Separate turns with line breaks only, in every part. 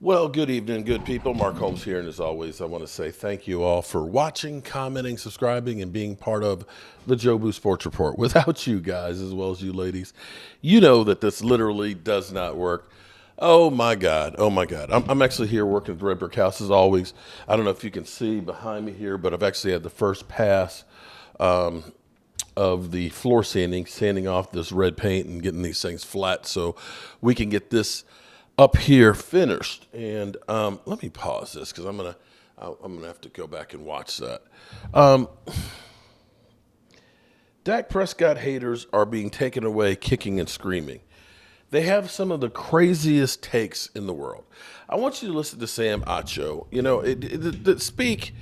Well, good evening, good people. Mark Holmes here, and as always, I want to say thank you all for watching, commenting, subscribing, and being part of the Jobu Sports Report. Without you guys, as well as you ladies, you know that this literally does not work. Oh my God, oh my God. I'm actually here working at the Red Brick House as always. I don't know if you can see behind me here, but I've actually had the first pass of the floor sanding off this red paint and getting these things flat so we can get this up here finished. And let me pause this because I'm gonna have to go back and watch that. Dak Prescott haters are being taken away kicking and screaming. They have some of the craziest takes in the world. I want you to listen to Sam Acho. You know, speak.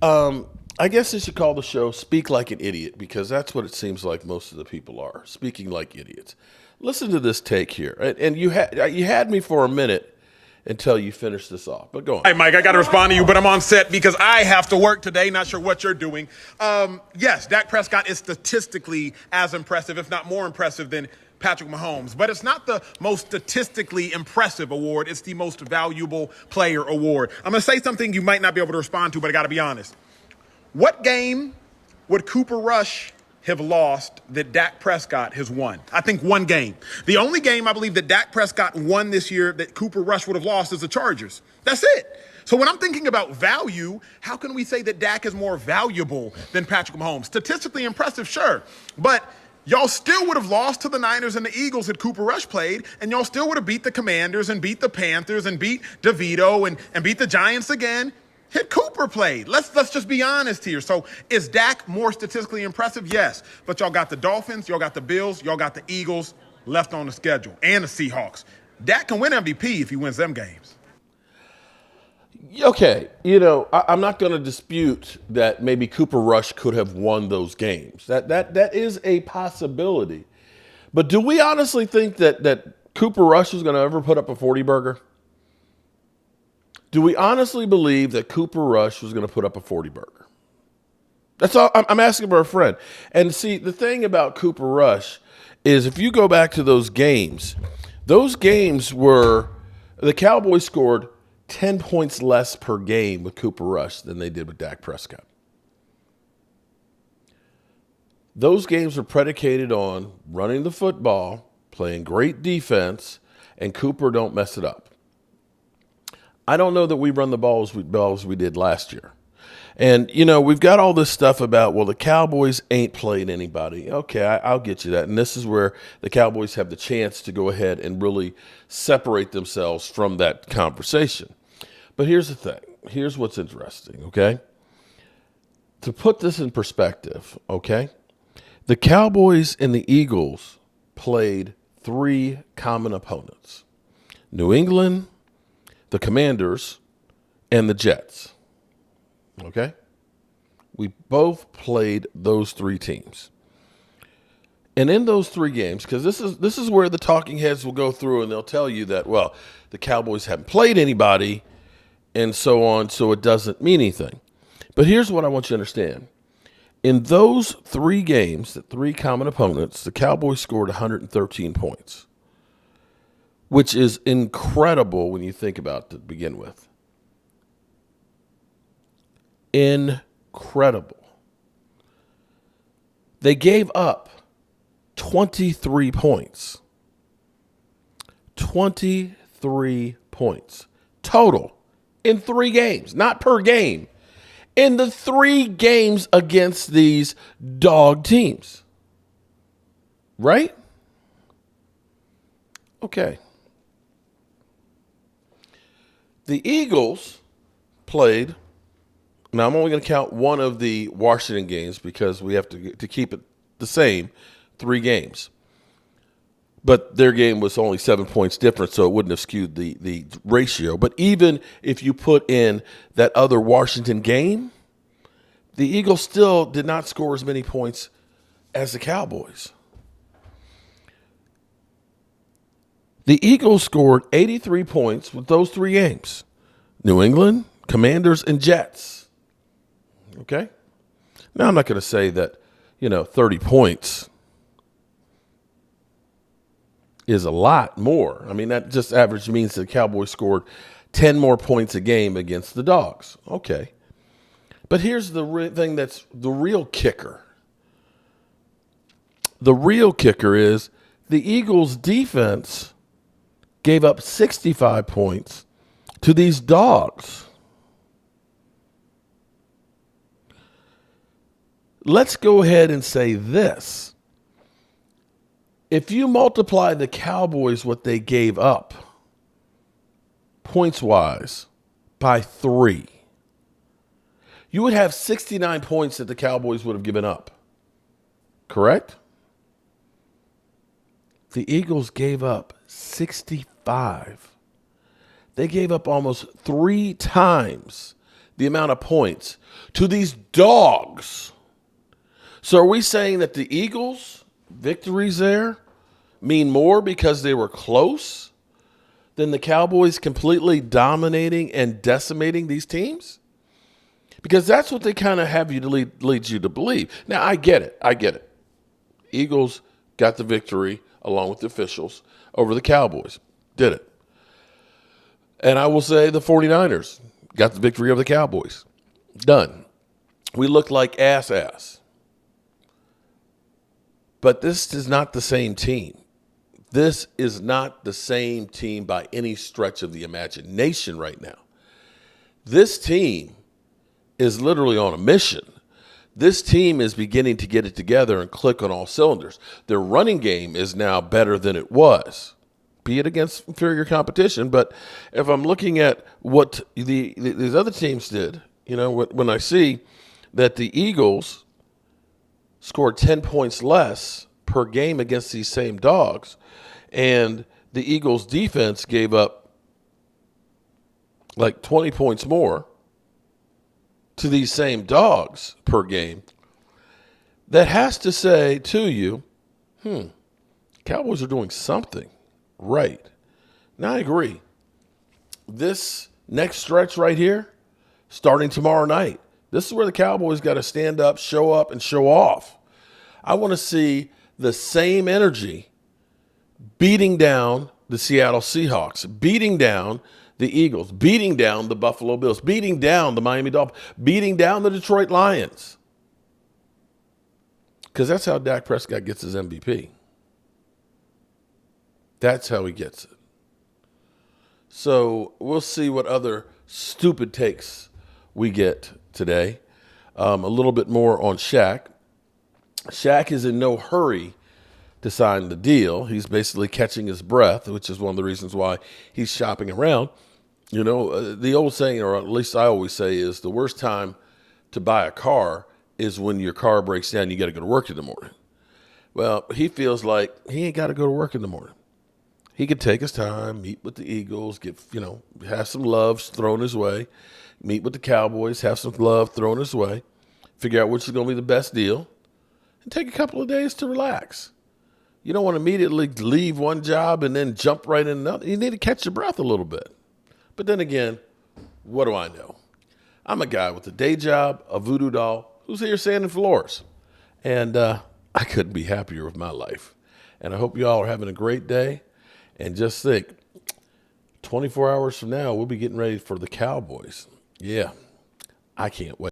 I guess they should call the show "Speak Like an Idiot" because that's what it seems like most of the people are speaking like idiots. Listen to this take here, and you had me for a minute until you finish this off. But go on.
Hey, Mike, I got to respond to you, but I'm on set because I have to work today. Not sure what you're doing. Yes, Dak Prescott is statistically as impressive, if not more impressive, than Patrick Mahomes. But it's not the most statistically impressive award. It's the most valuable player award. I'm going to say something you might not be able to respond to, but I got to be honest. What game would Cooper Rush have lost that Dak Prescott has won? I think one game. The only game I believe that Dak Prescott won this year that Cooper Rush would have lost is the Chargers. That's it. So when I'm thinking about value, how can we say that Dak is more valuable than Patrick Mahomes? Statistically impressive, sure. But y'all still would have lost to the Niners and the Eagles had Cooper Rush played, and y'all still would have beat the Commanders and beat the Panthers and beat DeVito and beat the Giants again. Hit Cooper played. Let's just be honest here. So is Dak more statistically impressive? Yes. But y'all got the Dolphins, y'all got the Bills, y'all got the Eagles left on the schedule, and the Seahawks. Dak can win MVP if he wins them games.
Okay, you know, I'm not going to dispute that maybe Cooper Rush could have won those games. That is a possibility. But do we honestly think that Cooper Rush is going to ever put up a 40 burger? Do we honestly believe that Cooper Rush was going to put up a 40 burger? That's all. I'm asking for a friend. And see, the thing about Cooper Rush is if you go back to those games were the Cowboys scored 10 points less per game with Cooper Rush than they did with Dak Prescott. Those games were predicated on running the football, playing great defense, and Cooper don't mess it up. I don't know that we run the balls we did last year. And, you know, we've got all this stuff about, well, the Cowboys ain't played anybody. Okay, I'll get you that. And this is where the Cowboys have the chance to go ahead and really separate themselves from that conversation. But here's the thing. Here's what's interesting, okay? To put this in perspective, okay? The Cowboys and the Eagles played 3 common opponents. New England, the Commanders, and the Jets. Okay? We both played those 3 teams. And in those 3 games, because this is where the talking heads will go through and they'll tell you that, well, the Cowboys haven't played anybody and so on, so it doesn't mean anything. But here's what I want you to understand. In those 3 games, the 3 common opponents, the Cowboys scored 113 points. Which is incredible when you think about it to begin with. Incredible. They gave up 23 points. 23 points. Total. In 3 games. Not per game. In the 3 games against these dog teams. Right? Okay. The Eagles played, now I'm only going to count one of the Washington games because we have to keep it the same, 3 games. But their game was only 7 points different, so it wouldn't have skewed the ratio. But even if you put in that other Washington game, the Eagles still did not score as many points as the Cowboys. The Eagles scored 83 points with those 3 games. New England, Commanders, and Jets. Okay? Now, I'm not going to say that, 30 points is a lot more. I mean, that just average means the Cowboys scored 10 more points a game against the Dogs. Okay. But here's the thing that's the real kicker. The real kicker is the Eagles' defense gave up 65 points to these Dogs. Let's go ahead and say this. If you multiply the Cowboys, what they gave up, points-wise, by 3, you would have 69 points that the Cowboys would have given up. Correct? The Eagles gave up 65. They gave up almost 3 times the amount of points to these Dogs. So are we saying that the Eagles' victories there mean more because they were close than the Cowboys completely dominating and decimating these teams? Because that's what they kind of have you to lead you to believe. Now, I get it. Eagles got the victory along with the officials over the Cowboys. Did it. And I will say the 49ers got the victory over the Cowboys. Done. We looked like ass. But this is not the same team. This is not the same team by any stretch of the imagination right now. This team is literally on a mission. This team is beginning to get it together and click on all cylinders. Their running game is now better than it was, be it against inferior competition. But if I'm looking at what these other teams did, when I see that the Eagles scored 10 points less per game against these same Dogs, and the Eagles' defense gave up like 20 points more to these same Dogs per game, that has to say to you, Cowboys are doing something right. Now, I agree. This next stretch right here, starting tomorrow night, this is where the Cowboys got to stand up, and show off. I want to see the same energy beating down the Seattle Seahawks, beating down the Eagles, beating down the Buffalo Bills, beating down the Miami Dolphins, beating down the Detroit Lions. Because that's how Dak Prescott gets his MVP. That's how he gets it. So we'll see what other stupid takes we get today. A little bit more on Shaq. Shaq is in no hurry to sign the deal. He's basically catching his breath, which is one of the reasons why he's shopping around. The old saying, or at least I always say, is the worst time to buy a car is when your car breaks down and you got to go to work in the morning. Well, he feels like he ain't got to go to work in the morning. He could take his time, meet with the Eagles, have some love thrown his way, meet with the Cowboys, have some love thrown his way, figure out which is going to be the best deal, and take a couple of days to relax. You don't want to immediately leave one job and then jump right in another. You need to catch your breath a little bit. But then again, what do I know? I'm a guy with a day job, a voodoo doll, who's here sanding floors. And I couldn't be happier with my life. And I hope you all are having a great day. And just think, 24 hours from now, we'll be getting ready for the Cowboys. Yeah, I can't wait.